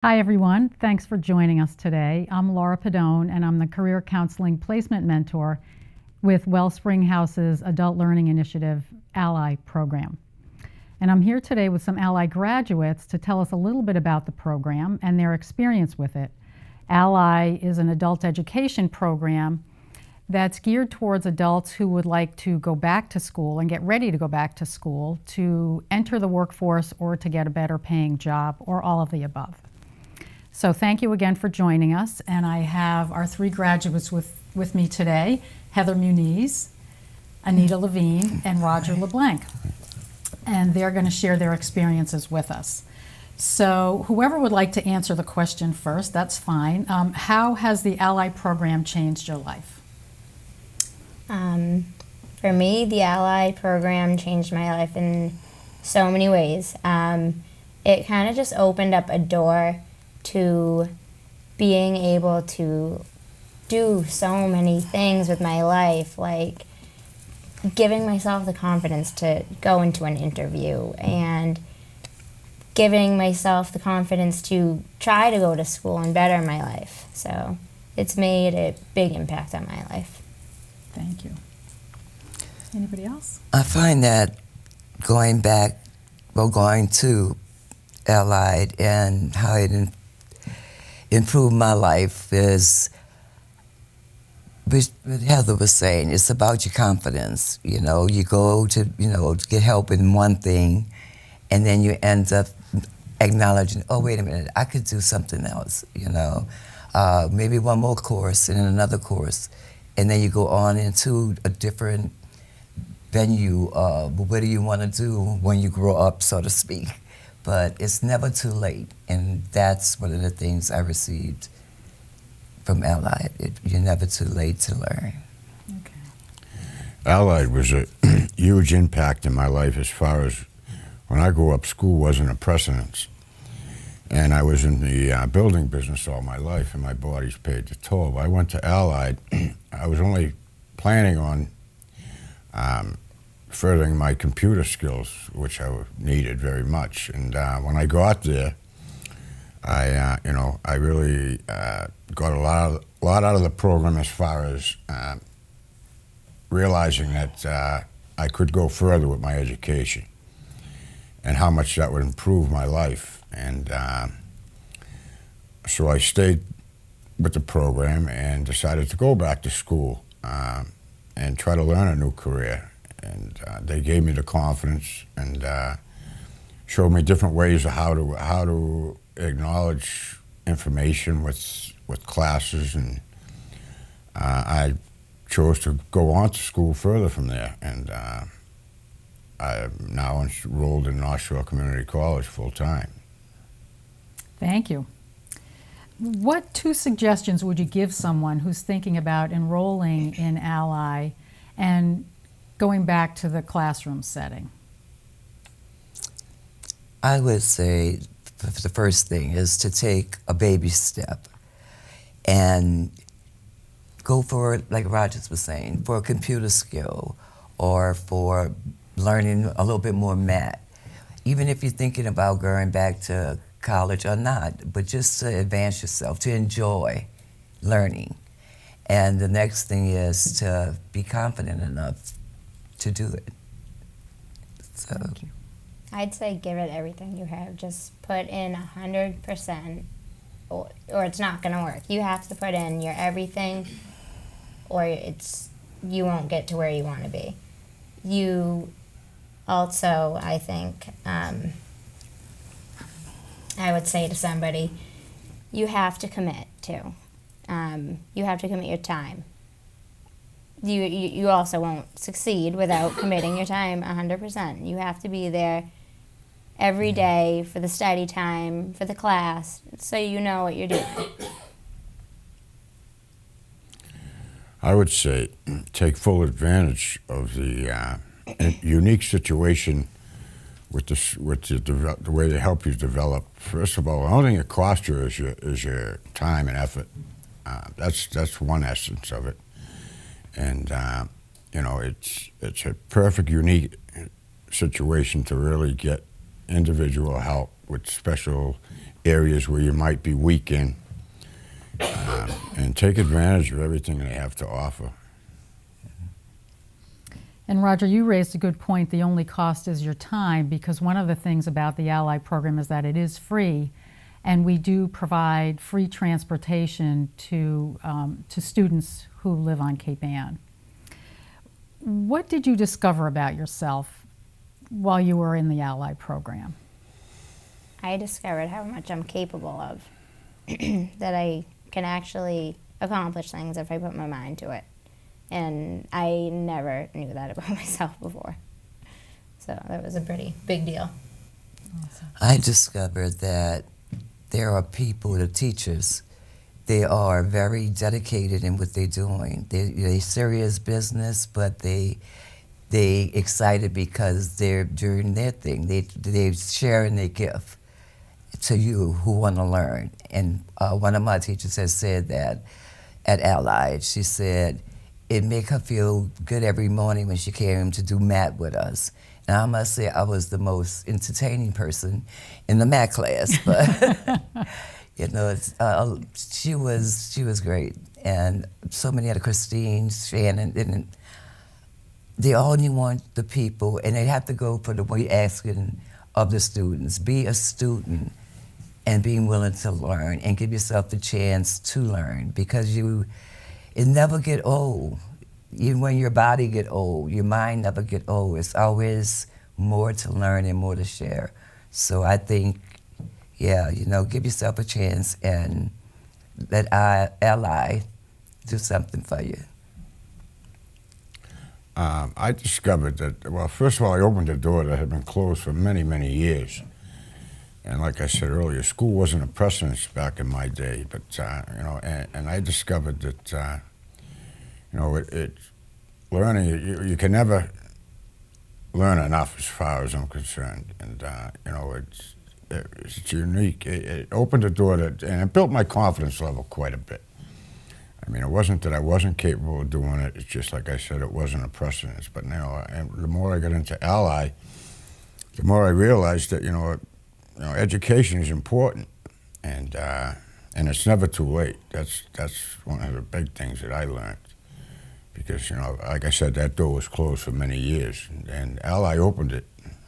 Hi, everyone. Thanks for joining us today. I'm Laura Padone, and I'm the Career Counseling Placement Mentor with Wellspring House's Adult Learning Initiative Ally program. And I'm here today with some Ally graduates to tell us a little bit about the program and their experience with it. Ally is an adult education program that's geared towards adults who would like to go back to school and get ready to go back to school, to enter the workforce, or to get a better paying job, or all of the above. So thank you again for joining us, and I have our three graduates with me today: Heather Muniz, Anita Levine, and Roger LeBlanc. And they're going to share their experiences with us. So whoever would like to answer the question first, that's fine. How has the Ally program changed your life? For me, the Ally program changed my life in so many ways. It kind of just opened up a door to being able to do so many things with my life, like giving myself the confidence to go into an interview and giving myself the confidence to try to go to school and better my life. So it's made a big impact on my life. Thank you. Anybody else? I find that going to Allied and how it improved my life is, what Heather was saying, it's about your confidence. You know, you go to, to get help in one thing, and then you end up acknowledging, oh, wait a minute, I could do something else, maybe one more course and then another course. And then you go on into a different venue of what do you want to do when you grow up, so to speak. But it's never too late, and that's one of the things I received from Allied. You're never too late to learn. Okay. Allied was a huge impact in my life as far as when I grew up, school wasn't a precedence. And I was in the building business all my life, and my body's paid the toll. I went to Allied. I was only planning on furthering my computer skills, which I needed very much. And when I got there, I really got a lot out of the program as far as realizing that I could go further with my education and how much that would improve my life. And so I stayed with the program and decided to go back to school and try to learn a new career. And they gave me the confidence and showed me different ways of how to acknowledge information with classes, and I chose to go on to school further from there. And I'm now enrolled in North Shore Community College full time. Thank you. What two suggestions would you give someone who's thinking about enrolling in Ally and going back to the classroom setting? I would say the first thing is to take a baby step and go for, like Rogers was saying, for a computer skill or for learning a little bit more math. Even if you're thinking about going back to college or not, but just to advance yourself, to enjoy learning. And the next thing is to be confident enough to do it. So I'd say give it everything you have. Just put in 100%, or it's not going to work. You have to put in your everything, or you won't get to where you want to be. You also, I think, I would say to somebody, you have to commit too. You have to commit your time. You also won't succeed without committing your time 100%. You have to be there every day for the study time, for the class, so you know what you're doing. I would say take full advantage of the unique situation with the way they help you develop. First of all, the only thing it costs you is your time and effort. That's one essence of it. And it's a perfect, unique situation to really get individual help with special areas where you might be weak in, and take advantage of everything they have to offer. And Roger, you raised a good point. The only cost is your time, because one of the things about the Ally program is that it is free, and we do provide free transportation to students who live on Cape Ann. What did you discover about yourself while you were in the Ally program? I discovered how much I'm capable of, that I can actually accomplish things if I put my mind to it. And I never knew that about myself before. So that was a pretty big deal. Awesome. I discovered that there are people, the teachers, they are very dedicated in what they're doing. They're serious business, but they excited because they're doing their thing. They're sharing their gift to you who want to learn. And one of my teachers has said that at Allied. She said it made her feel good every morning when she came to do math with us. And I must say I was the most entertaining person in the math class, but you know, she was great. And so many other, Christine, Shannon, and they only want the people, and they have to go for the way asking of the students. Be a student and being willing to learn and give yourself the chance to learn, because it never get old. Even when your body get old, your mind never get old. It's always more to learn and more to share. So I think, yeah, you know, give yourself a chance and let Ally do something for you. I discovered that, well, first of all, I opened a door that had been closed for many, many years. And like I said earlier, school wasn't a precedence back in my day, but, you know, and I discovered that, you know, learning, you can never learn enough as far as I'm concerned. And, you know, it's unique. It opened a door and it built my confidence level quite a bit. I mean, it wasn't that I wasn't capable of doing it. It's just, like I said, it wasn't a precedence. But, you know, and the more I got into Ally, the more I realized that, you know, education is important, and it's never too late. That's one of the big things that I learned, because, you know, like I said, that door was closed for many years, and Ally opened it,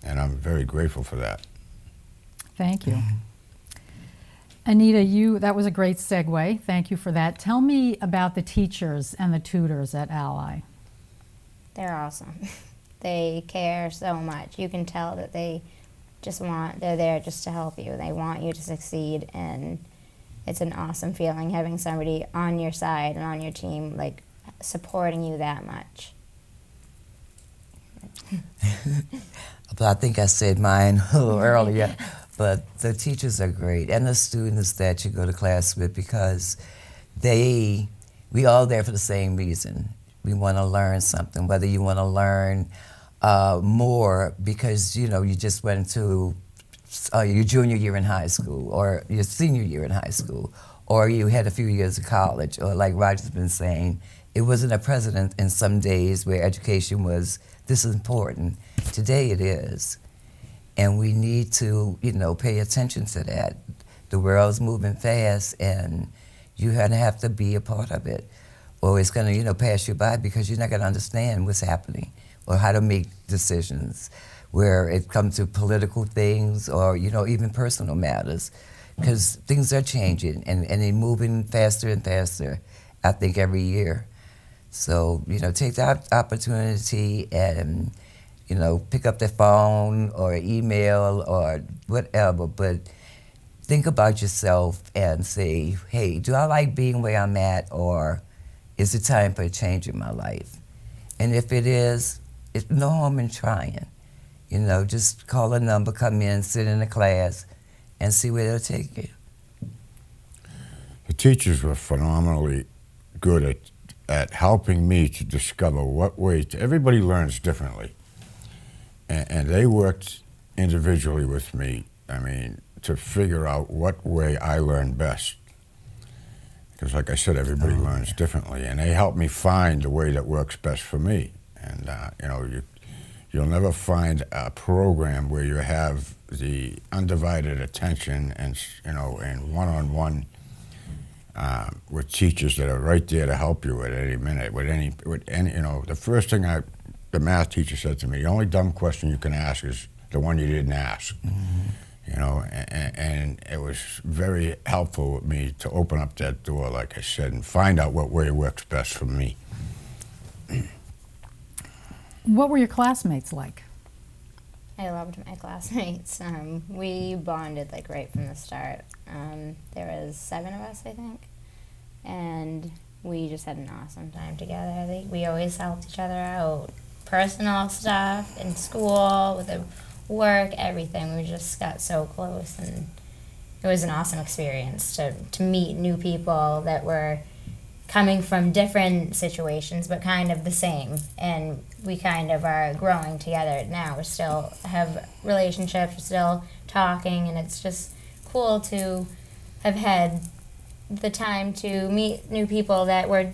and I'm very grateful for that. Thank you. Anita, that was a great segue. Thank you for that. Tell me about the teachers and the tutors at Ally. They're awesome. They care so much. You can tell that they're there just to help you. They want you to succeed, and it's an awesome feeling having somebody on your side and on your team, like, supporting you that much. But I think I said mine a little earlier, but the teachers are great, and the students that you go to class with, because we all there for the same reason. We want to learn something, whether you want to learn more because, you know, you just went to your junior year in high school or your senior year in high school, or you had a few years of college, or like Roger's been saying, it wasn't a precedent in some days where education was this important. Today it is. And we need to, you know, pay attention to that. The world's moving fast, and you're going to have to be a part of it, or it's going to, you know, pass you by, because you're not going to understand what's happening or how to make decisions, where it comes to political things or, you know, even personal matters, because things are changing and they're moving faster and faster, I think, every year. So, you know, take that opportunity and, you know, pick up the phone or email or whatever, but think about yourself and say, hey, do I like being where I'm at, or is it time for a change in my life? And if it is, it's no harm in trying. You know, just call a number, come in, sit in a class, and see where they'll take you. The teachers were phenomenally good at helping me to discover what way everybody learns differently. And they worked individually with me, I mean, to figure out what way I learn best. Because, like I said, everybody learns differently, and they helped me find the way that works best for me. And, you know, You'll never find a program where you have the undivided attention and, and one-on-one with teachers that are right there to help you at any minute. With any, the first thing the math teacher said to me, the only dumb question you can ask is the one you didn't ask. And it was very helpful with me to open up that door, like I said, and find out what way works best for me. What were your classmates like? I loved my classmates. We bonded like right from the start. There was 7 of us, I think, and we just had an awesome time together. We always helped each other out, personal stuff, in school, with the work, everything. We just got so close, and it was an awesome experience to meet new people that were coming from different situations but kind of the same, and we kind of are growing together now. We still have relationships, we're still talking, and it's just cool to have had the time to meet new people that were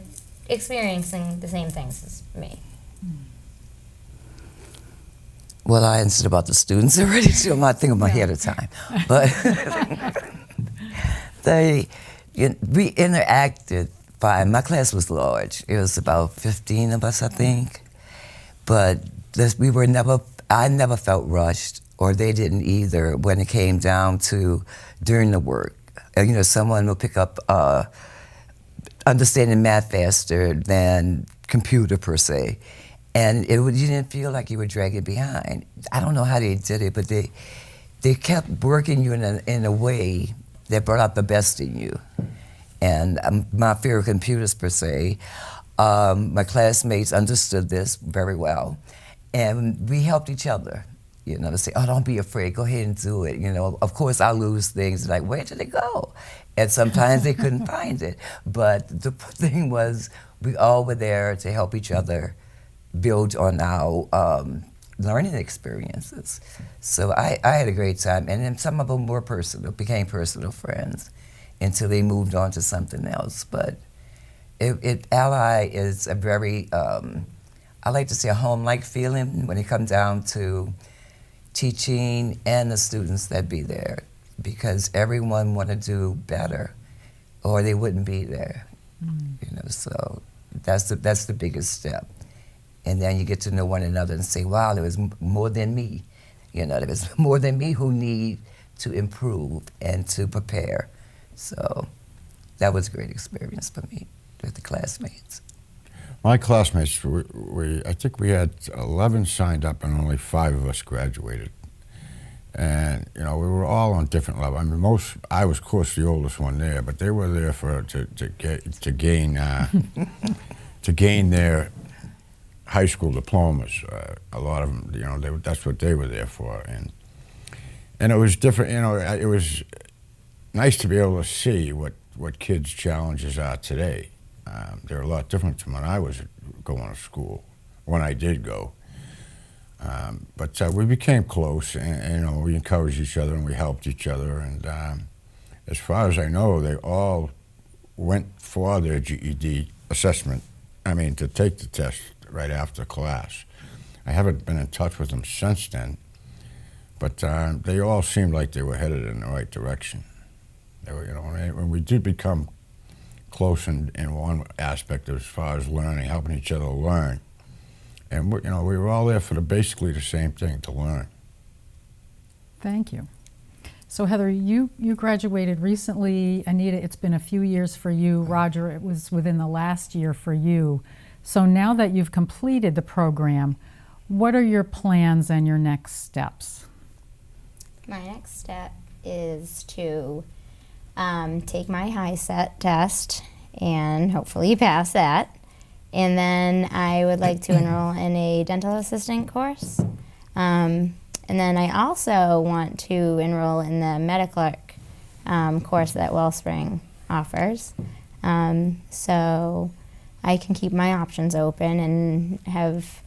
experiencing the same things as me. Well, I answered about the students already, so I'm not thinking about ahead of time. But we interacted fine. My class was large. It was about 15 of us, I think. But I never felt rushed, or they didn't either when it came down to during the work. Someone will pick up understanding math faster than computer per se. And you didn't feel like you were dragging behind. I don't know how they did it, but they kept working you in a way that brought out the best in you. And my fear of computers per se, my classmates understood this very well. And we helped each other, to say, oh, don't be afraid, go ahead and do it. Of course I lose things, like, where did it go? And sometimes they couldn't find it. But the thing was, we all were there to help each other build on our learning experiences. So I had a great time, and then some of them became personal friends until they moved on to something else. But Ally is a very, I like to say, a home-like feeling when it comes down to teaching and the students that be there, because everyone want to do better, or they wouldn't be there. So that's the biggest step. And then you get to know one another and say, wow, there was more than me. There was more than me who need to improve and to prepare. So that was a great experience for me with the classmates. My classmates, I think we had 11 signed up and only 5 of us graduated. And, we were all on different levels. I mean, I was, of course, the oldest one there, but they were there to gain their high school diplomas. A lot of them, that's what they were there for. And it was different, it was nice to be able to see what kids' challenges are today. They're a lot different from when I was going to school, when I did go. But we became close, and we encouraged each other and we helped each other. And as far as I know, they all went for their GED assessment, to take the test right after class. I haven't been in touch with them since then, but they all seemed like they were headed in the right direction. They were, when we did become close in one aspect as far as learning, helping each other learn. And we were all there for basically the same thing, to learn. Thank you. So Heather, you graduated recently. Anita, it's been a few years for you. Roger, it was within the last year for you. So now that you've completed the program, what are your plans and your next steps? My next step is to take my HiSET test and hopefully pass that. And then I would like to enroll in a dental assistant course. And then I also want to enroll in the Medi-Clerk course that Wellspring offers. So I can keep my options open and have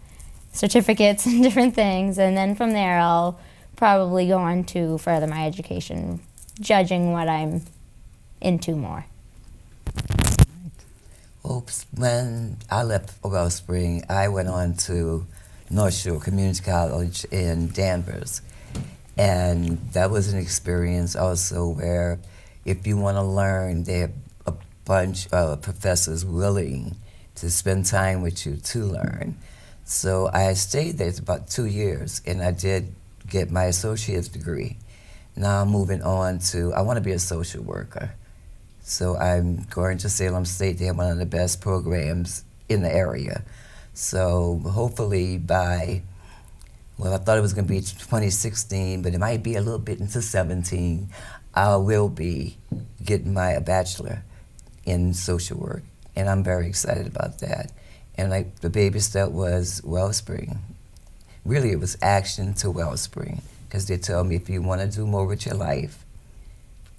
certificates and different things. And then from there, I'll probably go on to further my education, judging what I'm into more. When I left Wellspring, I went on to North Shore Community College in Danvers. And that was an experience also where if you want to learn, they have a bunch of professors willing to spend time with you to learn. So I stayed there for about 2 years, and I did get my associate's degree. Now I'm moving on to, I want to be a social worker. So I'm going to Salem State. They have one of the best programs in the area. So hopefully by, well, I thought it was going to be 2016, but it might be a little bit into 17. I will be getting my bachelor in social work, and I'm very excited about that. And like the baby step was Wellspring. Really, it was action to Wellspring, because they tell me if you want to do more with your life,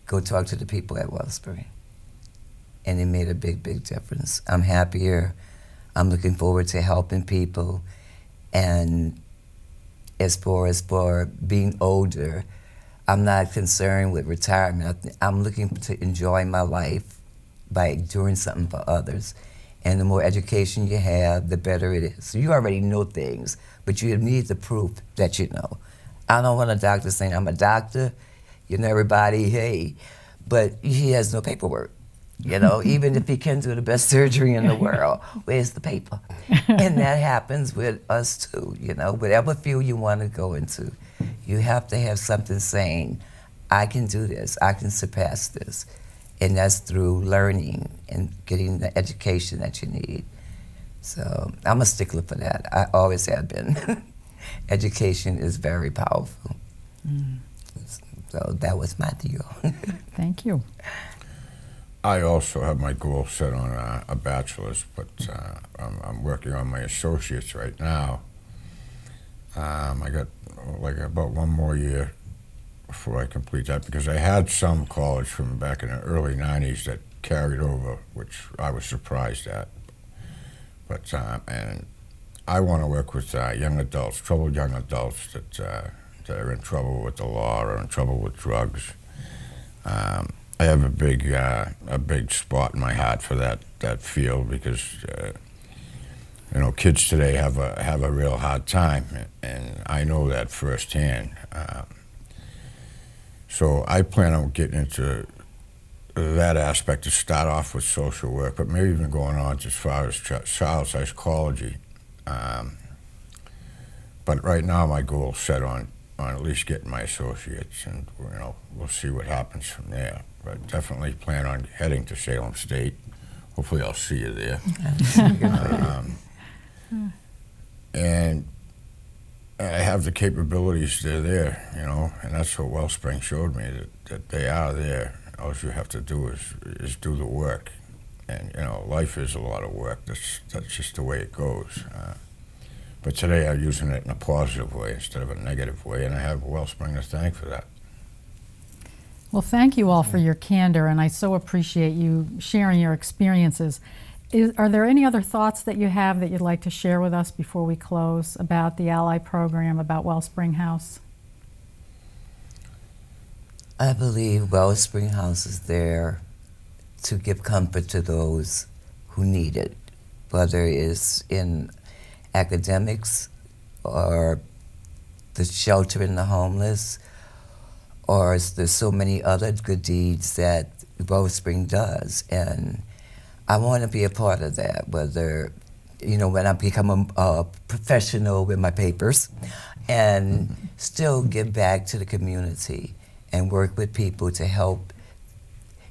go talk to the people at Wellspring. And it made a big, big difference. I'm happier. I'm looking forward to helping people. And as far as for being older, I'm not concerned with retirement. I'm looking to enjoy my life by doing something for others. And the more education you have, the better it is. So you already know things, but you need the proof that you know. I don't want a doctor saying, I'm a doctor, you know, everybody, hey, but he has no paperwork. You know, even if he can do the best surgery in the world, where's the paper? And that happens with us too, you know, whatever field you want to go into, you have to have something saying, I can do this, I can surpass this. And that's through learning and getting the education that you need. So I'm a stickler for that. I always have been. Education is very powerful. Mm. So that was my deal. Thank you. I also have my goal set on a bachelor's, but I'm working on my associate's right now. I got like about 1 more year before I complete that, because I had some college from back in the early 90s that carried over, which I was surprised at. But and I want to work with young adults, troubled young adults that are in trouble with the law or in trouble with drugs. I have a big spot in my heart for that field, because you know, kids today have a real hard time, and I know that firsthand. So I plan on getting into that aspect to start off with social work, but maybe even going on as far as child psychology. But right now my goal is set on at least getting my associates, and you know, we'll see what happens from there. But definitely plan on heading to Salem State. Hopefully I'll see you there. And I have the capabilities, they're there, you know, and that's what Wellspring showed me, that they are there. All you have to do is do the work. And, you know, life is a lot of work. That's just the way it goes. But today I'm using it in a positive way instead of a negative way, and I have Wellspring to thank for that. Well, thank you all for your candor, and I so appreciate you sharing your experiences. Are there any other thoughts that you have that you'd like to share with us before we close about the Ally program, about Wellspring House? I believe Wellspring House is there to give comfort to those who need it, whether it's in academics or the sheltering the homeless, or there's so many other good deeds that Wellspring does. And I want to be a part of that, whether, you know, when I become a professional with my papers, and still give back to the community and work with people to help.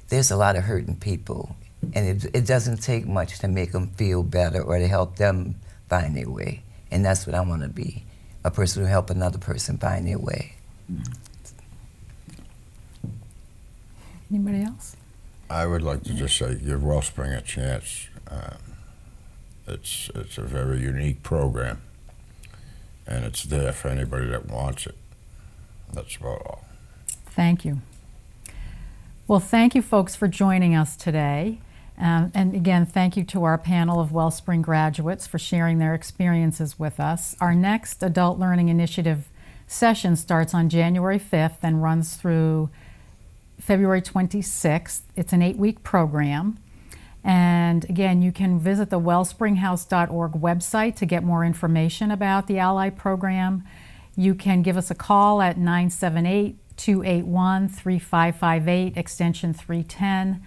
There's a lot of hurting people, and it doesn't take much to make them feel better or to help them find their way. And that's what I want to be, a person who help another person find their way. Anybody else? I would like to just say, give Wellspring a chance. It's a very unique program, and it's there for anybody that wants it. That's about all. Thank you. Well, thank you folks for joining us today. And again, thank you to our panel of Wellspring graduates for sharing their experiences with us. Our next Adult Learning Initiative session starts on January 5th and runs through February 26th. It's an 8-week program. And again, you can visit the wellspringhouse.org website to get more information about the Ally program. You can give us a call at 978-281-3558, extension 310.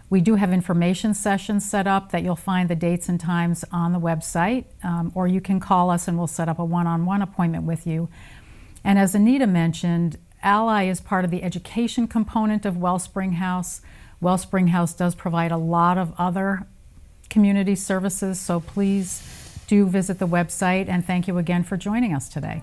We do have information sessions set up that you'll find the dates and times on the website, or you can call us and we'll set up a one-on-one appointment with you. And as Anita mentioned, Ally is part of the education component of Wellspring House. Wellspring House does provide a lot of other community services, so please do visit the website, and thank you again for joining us today.